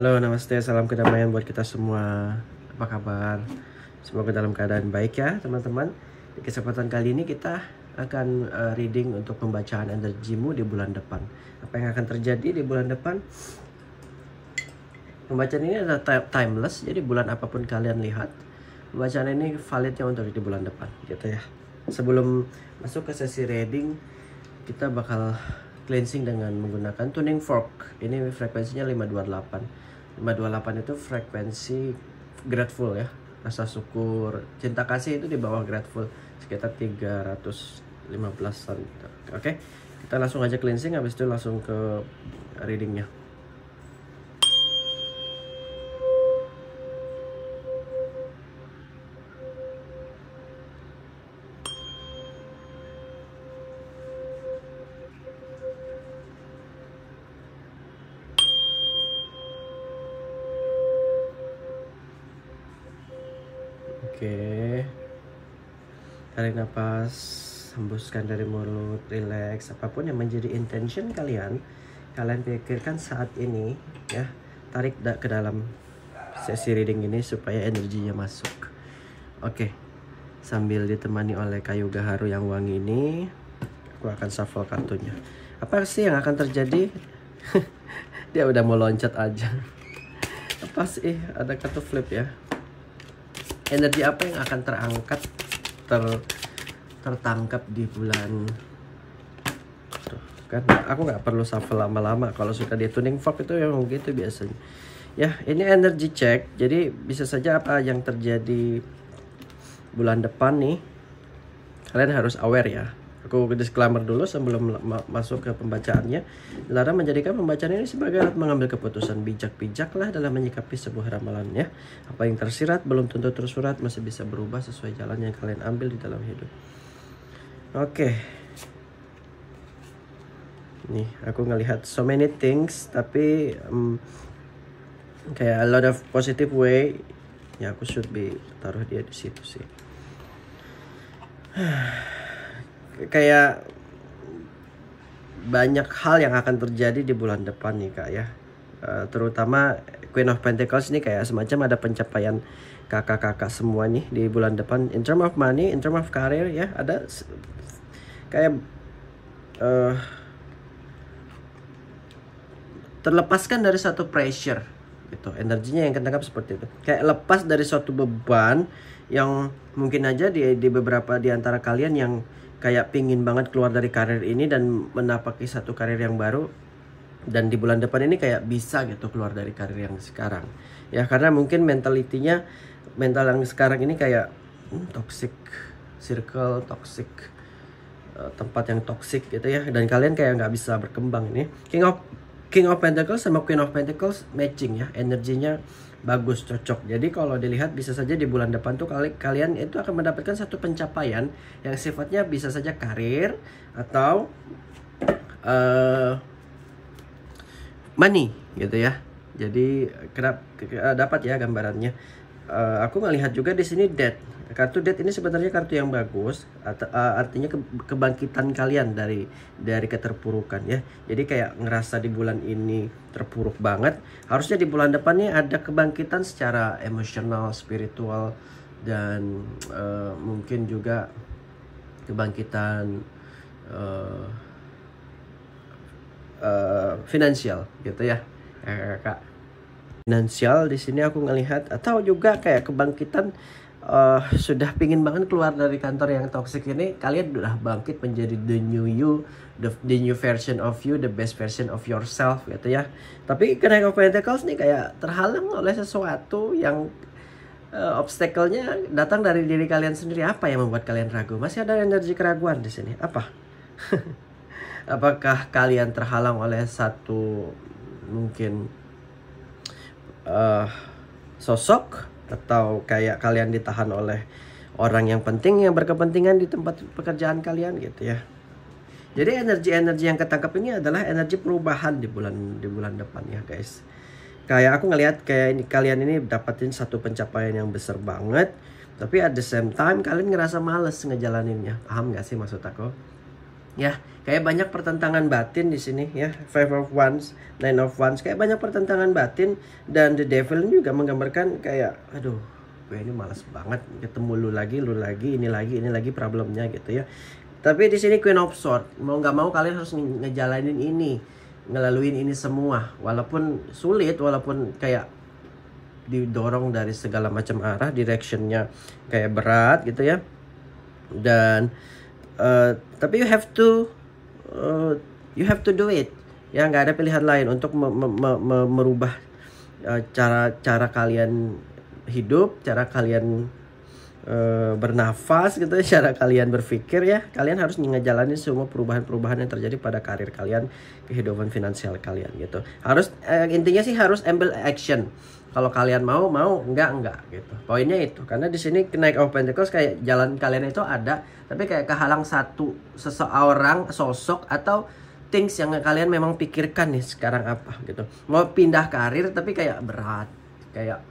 Halo, namaste, salam kedamaian buat kita semua. Apa kabar? Semoga dalam keadaan baik ya, teman-teman. Di kesempatan kali ini kita akan reading untuk pembacaan energimu di bulan depan. Apa yang akan terjadi di bulan depan? Pembacaan ini adalah timeless, jadi bulan apapun kalian lihat, pembacaan ini validnya untuk di bulan depan, gitu ya. Sebelum masuk ke sesi reading, kita bakal cleansing dengan menggunakan tuning fork. Ini frekuensinya 528. 528 itu frekuensi grateful ya, rasa syukur, cinta kasih itu di bawah grateful sekitar 315-an. Oke, kita langsung aja cleansing, habis itu langsung ke readingnya. Oke, tarik nafas, hembuskan dari mulut, relax. Apapun yang menjadi intention kalian pikirkan saat ini ya, tarik ke dalam sesi reading ini supaya energinya masuk. Oke, sambil ditemani oleh kayu gaharu yang wangi ini, aku akan shuffle kartunya. Apa sih yang akan terjadi? Dia udah mau loncat aja. Apa sih? Ada kartu flip ya. Energi apa yang akan terangkat, tertangkap di bulan? Tuh, kan aku nggak perlu shuffle lama-lama. Kalau suka di tuning fork itu yang gitu biasanya. Ya, ini energy check. Jadi bisa saja apa yang terjadi bulan depan nih, kalian harus aware ya. Aku disclaimer dulu sebelum masuk ke pembacaannya. Dilarang menjadikan pembacaan ini sebagai alat mengambil keputusan. Bijak-bijaklah dalam menyikapi sebuah ramalan ya. Apa yang tersirat belum tentu tersurat, masih bisa berubah sesuai jalan yang kalian ambil di dalam hidup. Oke. Nih, aku ngelihat so many things, tapi kayak a lot of positive way. Ya, aku should be taruh dia di situ sih. Kayak banyak hal yang akan terjadi di bulan depan nih kak ya, terutama Queen of Pentacles ini kayak semacam ada pencapaian kakak-kakak semua nih di bulan depan, in term of money, in term of career ya, ada kayak terlepaskan dari satu pressure gitu, energinya yang ketangkap seperti itu, kayak lepas dari suatu beban yang mungkin aja di beberapa di antara kalian yang kayak pingin banget keluar dari karir ini dan menapaki satu karir yang baru, dan di bulan depan ini kayak bisa gitu keluar dari karir yang sekarang ya, karena mungkin mental yang sekarang ini kayak toxic circle, toxic tempat yang toxic gitu ya, dan kalian kayak nggak bisa berkembang. Ini King of Pentacles sama Queen of Pentacles matching ya, energinya bagus, cocok. Jadi kalau dilihat bisa saja di bulan depan tuh kalian itu akan mendapatkan satu pencapaian yang sifatnya bisa saja karir atau money gitu ya. Jadi dapat ya gambarannya. Aku melihat juga di sini death. Kartu death ini sebenarnya kartu yang bagus, artinya kebangkitan kalian dari keterpurukan ya. Jadi kayak ngerasa di bulan ini terpuruk banget, harusnya di bulan depan nih ada kebangkitan secara emosional, spiritual, dan mungkin juga kebangkitan finansial gitu ya, kak. Finansial di sini aku ngelihat, atau juga kayak kebangkitan, sudah pingin banget keluar dari kantor yang toxic ini, kalian udah bangkit menjadi the new you, the new version of you, the best version of yourself gitu ya. Tapi King of Pentacles nih kayak terhalang oleh sesuatu yang obstacle-nya datang dari diri kalian sendiri. Apa yang membuat kalian ragu? Masih ada energi keraguan di sini. Apa? Apakah kalian terhalang oleh satu mungkin sosok, atau kayak kalian ditahan oleh orang yang penting yang berkepentingan di tempat pekerjaan kalian gitu ya. Jadi energi-energi yang ketangkap ini adalah energi perubahan di bulan depan ya guys. Kayak aku ngelihat kayak ini, kalian ini dapatin satu pencapaian yang besar banget, tapi at the same time kalian ngerasa males ngejalaninnya. Paham gak sih maksud aku? Ya, kayak banyak pertentangan batin di sini ya. Five of Wands, Nine of Wands, kayak banyak pertentangan batin. Dan The Devil juga menggambarkan kayak, aduh, gue ini malas banget ketemu lu lagi, ini lagi problemnya gitu ya. Tapi di sini Queen of Swords, mau nggak mau kalian harus ngejalanin ini, ngelaluin ini semua, walaupun sulit, walaupun kayak didorong dari segala macam arah, directionnya kayak berat gitu ya. Dan tapi you have to do it ya, nggak ada pilihan lain untuk merubah cara kalian hidup, cara kalian bernafas gitu, cara kalian berpikir ya. Kalian harus ngejalanin semua perubahan-perubahan yang terjadi pada karir kalian, kehidupan finansial kalian gitu. Harus intinya sih harus ambil action. Kalau kalian mau, enggak gitu. Poinnya itu. Karena di sini Knight of Pentacles kayak jalan kalian itu ada, tapi kayak kehalang seseorang, sosok atau things yang kalian memang pikirkan nih sekarang apa gitu. Mau pindah karir tapi kayak berat, kayak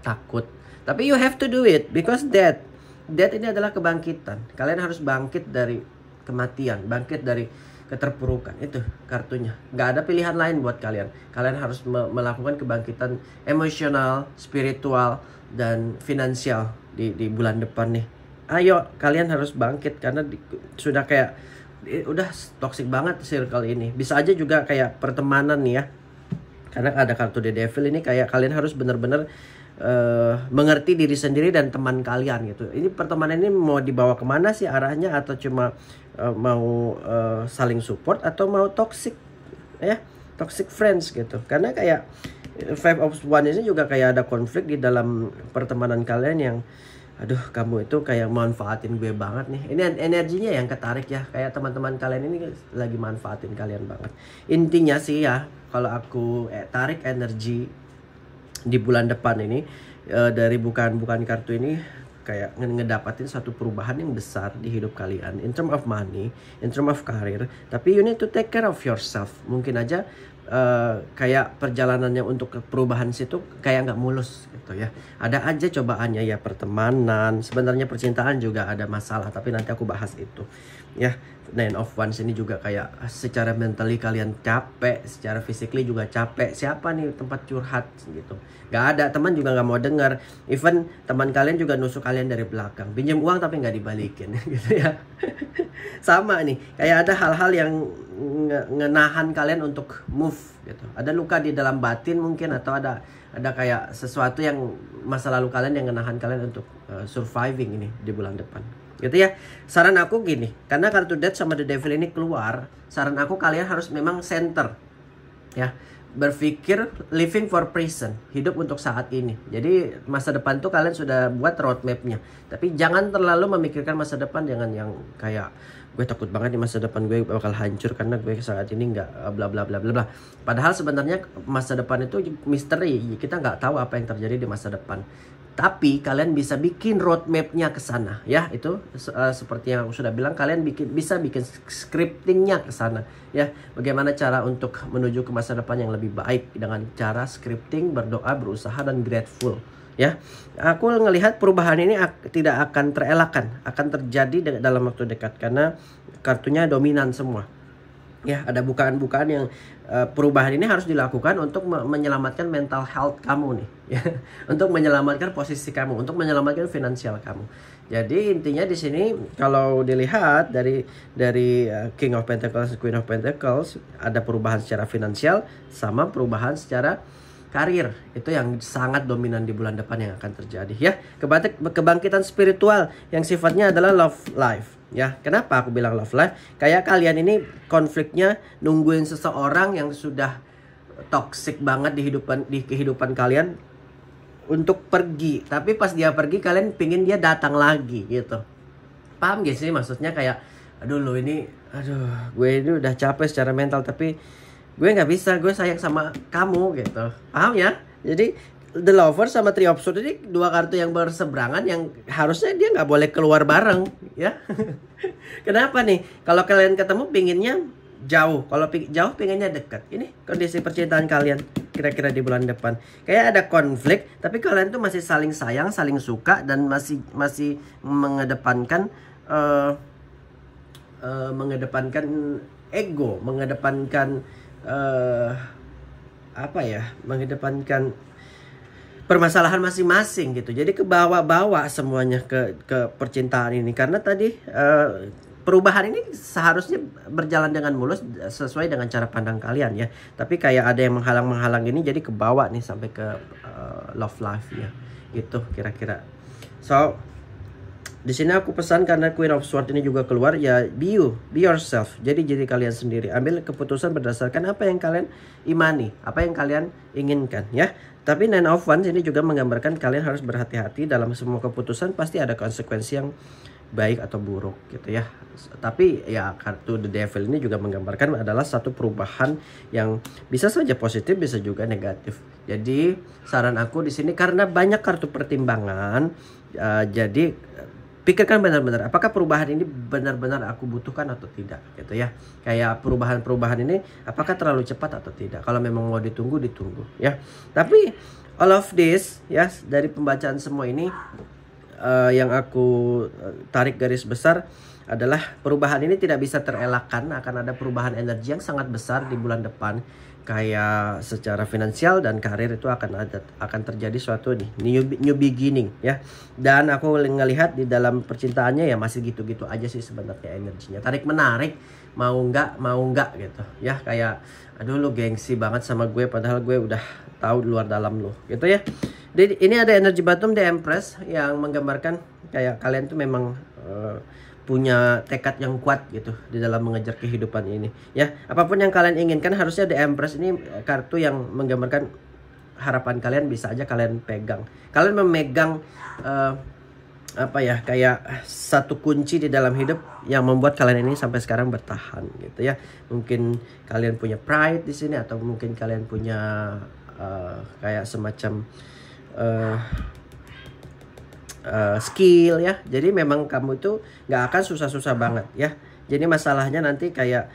takut. Tapi you have to do it because death ini adalah kebangkitan. Kalian harus bangkit dari kematian, bangkit dari keterpurukan. Itu kartunya. Gak ada pilihan lain buat kalian. Kalian harus melakukan kebangkitan emosional, spiritual, dan finansial di bulan depan nih. Ayo, kalian harus bangkit karena sudah kayak udah toxic banget circle ini. Bisa aja juga kayak pertemanan nih ya. Karena ada kartu The Devil ini kayak kalian harus benar-benar mengerti diri sendiri dan teman kalian gitu. Ini pertemanan ini mau dibawa kemana sih arahnya, atau cuma mau saling support, atau mau toxic ya, toxic friends gitu. Karena kayak Five of Wands ini juga kayak ada konflik di dalam pertemanan kalian yang aduh, kamu itu kayak manfaatin gue banget nih. Ini energinya yang ketarik ya. Kayak teman-teman kalian ini lagi manfaatin kalian banget. Intinya sih ya, kalau aku tarik energi di bulan depan ini dari bukan kartu ini, kayak ngedapatin satu perubahan yang besar di hidup kalian in term of money, in term of career. Tapi you need to take care of yourself. Mungkin aja kayak perjalanannya untuk perubahan situ kayak nggak mulus gitu ya. Ada aja cobaannya ya, pertemanan, sebenarnya percintaan juga ada masalah, tapi nanti aku bahas itu ya. Nine of Wands ini juga kayak secara mentally kalian capek, secara physically juga capek. Siapa nih tempat curhat gitu? Gak ada, teman juga gak mau dengar. Even teman kalian juga nusuk kalian dari belakang, pinjam uang tapi gak dibalikin gitu ya. Sama nih, kayak ada hal-hal yang ngenahan kalian untuk move gitu. Ada luka di dalam batin mungkin, atau ada kayak sesuatu yang masa lalu kalian yang ngenahan kalian untuk surviving ini di bulan depan gitu ya. Saran aku gini, karena kartu Death sama The Devil ini keluar, saran aku kalian harus memang center ya, berpikir living for present, hidup untuk saat ini. Jadi masa depan tuh kalian sudah buat roadmapnya, tapi jangan terlalu memikirkan masa depan. Jangan yang kayak gue takut banget di masa depan gue bakal hancur karena gue saat ini nggak bla bla bla bla bla. Padahal sebenarnya masa depan itu misteri, kita nggak tahu apa yang terjadi di masa depan. Tapi kalian bisa bikin roadmapnya ke sana ya. Itu seperti yang aku sudah bilang, kalian bisa bikin scriptingnya ke sana ya. Bagaimana cara untuk menuju ke masa depan yang lebih baik dengan cara scripting, berdoa, berusaha, dan grateful ya. Aku ngelihat perubahan ini tidak akan terelakkan, akan terjadi dalam waktu dekat karena kartunya dominan semua. Ya, ada bukaan-bukaan yang perubahan ini harus dilakukan untuk menyelamatkan mental health kamu nih ya. Untuk menyelamatkan posisi kamu, untuk menyelamatkan finansial kamu. Jadi intinya di sini kalau dilihat dari King of Pentacles, Queen of Pentacles, ada perubahan secara finansial sama perubahan secara karir. Itu yang sangat dominan di bulan depan yang akan terjadi ya. Kebangkitan spiritual yang sifatnya adalah love life. Ya, kenapa aku bilang love life? Kayak kalian ini konfliknya nungguin seseorang yang sudah toxic banget di kehidupan kalian untuk pergi. Tapi pas dia pergi kalian pingin dia datang lagi gitu. Paham gak sih maksudnya? Kayak aduh gue ini udah capek secara mental, tapi gue nggak bisa, gue sayang sama kamu gitu. Paham ya? Jadi The Lover sama Three of Swords ini dua kartu yang berseberangan, yang harusnya dia nggak boleh keluar bareng ya. Kenapa nih? Kalau kalian ketemu pinginnya jauh, kalau jauh pinginnya dekat. Ini kondisi percintaan kalian kira-kira di bulan depan. Kayak ada konflik, tapi kalian tuh masih saling sayang, saling suka, dan masih mengedepankan mengedepankan ego, mengedepankan mengedepankan permasalahan masing-masing gitu. Jadi kebawa-bawa semuanya ke percintaan ini, karena tadi perubahan ini seharusnya berjalan dengan mulus sesuai dengan cara pandang kalian ya. Tapi kayak ada yang menghalang-menghalang ini, jadi kebawa nih sampai ke love life ya. Gitu kira-kira. So, di sini aku pesan karena Queen of Swords ini juga keluar ya, be yourself. Jadi kalian sendiri. Ambil keputusan berdasarkan apa yang kalian imani, apa yang kalian inginkan ya. Tapi Nine of Wands ini juga menggambarkan kalian harus berhati-hati dalam semua keputusan, pasti ada konsekuensi yang baik atau buruk gitu ya. Tapi ya kartu The Devil ini juga menggambarkan adalah satu perubahan yang bisa saja positif, bisa juga negatif. Jadi saran aku di sini karena banyak kartu pertimbangan, jadi pikirkan benar-benar apakah perubahan ini benar-benar aku butuhkan atau tidak gitu ya. Kayak perubahan ini apakah terlalu cepat atau tidak. Kalau memang mau ditunggu ya. Tapi all of this ya, dari pembacaan semua ini yang aku tarik garis besar adalah perubahan ini tidak bisa terelakkan. Akan ada perubahan energi yang sangat besar di bulan depan, kayak secara finansial dan karir itu akan terjadi suatu new beginning ya. Dan aku ngelihat di dalam percintaannya ya masih gitu-gitu aja sih sebenarnya energinya, tarik menarik, mau nggak gitu ya. Kayak aduh lu gengsi banget sama gue padahal gue udah tahu luar dalam lu gitu ya. Jadi ini ada energi bottom The Empress yang menggambarkan kayak kalian tuh memang punya tekad yang kuat gitu di dalam mengejar kehidupan ini ya. Apapun yang kalian inginkan, harusnya The Empress ini kartu yang menggambarkan harapan kalian bisa aja kalian pegang. Kalian memegang kayak satu kunci di dalam hidup yang membuat kalian ini sampai sekarang bertahan gitu ya. Mungkin kalian punya pride di sini, atau mungkin kalian punya kayak semacam skill ya. Jadi memang kamu itu nggak akan susah-susah banget ya. Jadi masalahnya nanti kayak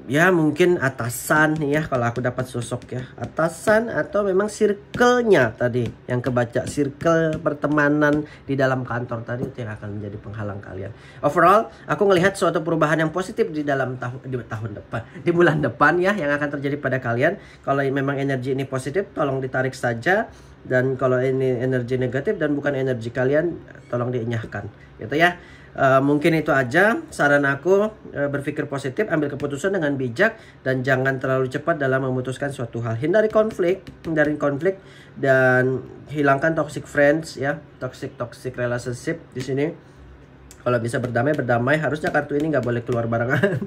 ya mungkin atasan nih ya, kalau aku dapat sosok ya atasan, atau memang circle-nya tadi yang kebaca, circle pertemanan di dalam kantor tadi, itu yang akan menjadi penghalang kalian. Overall aku ngelihat suatu perubahan yang positif di dalam tahun depan, di bulan depan ya, yang akan terjadi pada kalian. Kalau memang energi ini positif, tolong ditarik saja. Dan kalau ini energi negatif dan bukan energi kalian, tolong dienyahkan gitu ya. Mungkin itu aja saran aku. Berpikir positif, ambil keputusan dengan bijak, dan jangan terlalu cepat dalam memutuskan suatu hal. Hindari konflik dan hilangkan toxic friends ya, toxic relationship di sini. Kalau bisa berdamai. Harusnya kartu ini nggak boleh keluar barengan.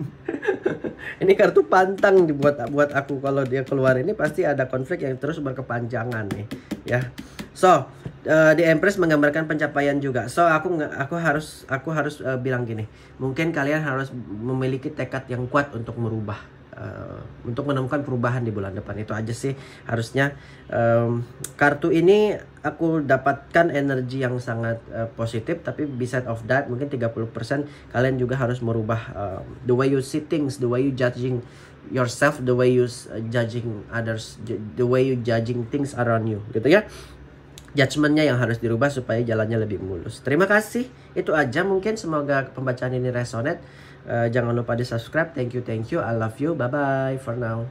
Ini kartu pantang dibuat buat aku. Kalau dia keluar ini pasti ada konflik yang terus berkepanjangan nih ya. So The Empress menggambarkan pencapaian juga. So aku harus bilang gini, mungkin kalian harus memiliki tekad yang kuat untuk merubah, untuk menemukan perubahan di bulan depan. Itu aja sih harusnya. Kartu ini aku dapatkan energi yang sangat positif, tapi beside of that mungkin 30% kalian juga harus merubah the way you see things, the way you judging yourself, the way you judging others, the way you judging things around you gitu ya. Judgementnya yang harus dirubah supaya jalannya lebih mulus. Terima kasih, itu aja mungkin. Semoga pembacaan ini resonate. Jangan lupa di subscribe. Thank you, I love you, bye bye for now.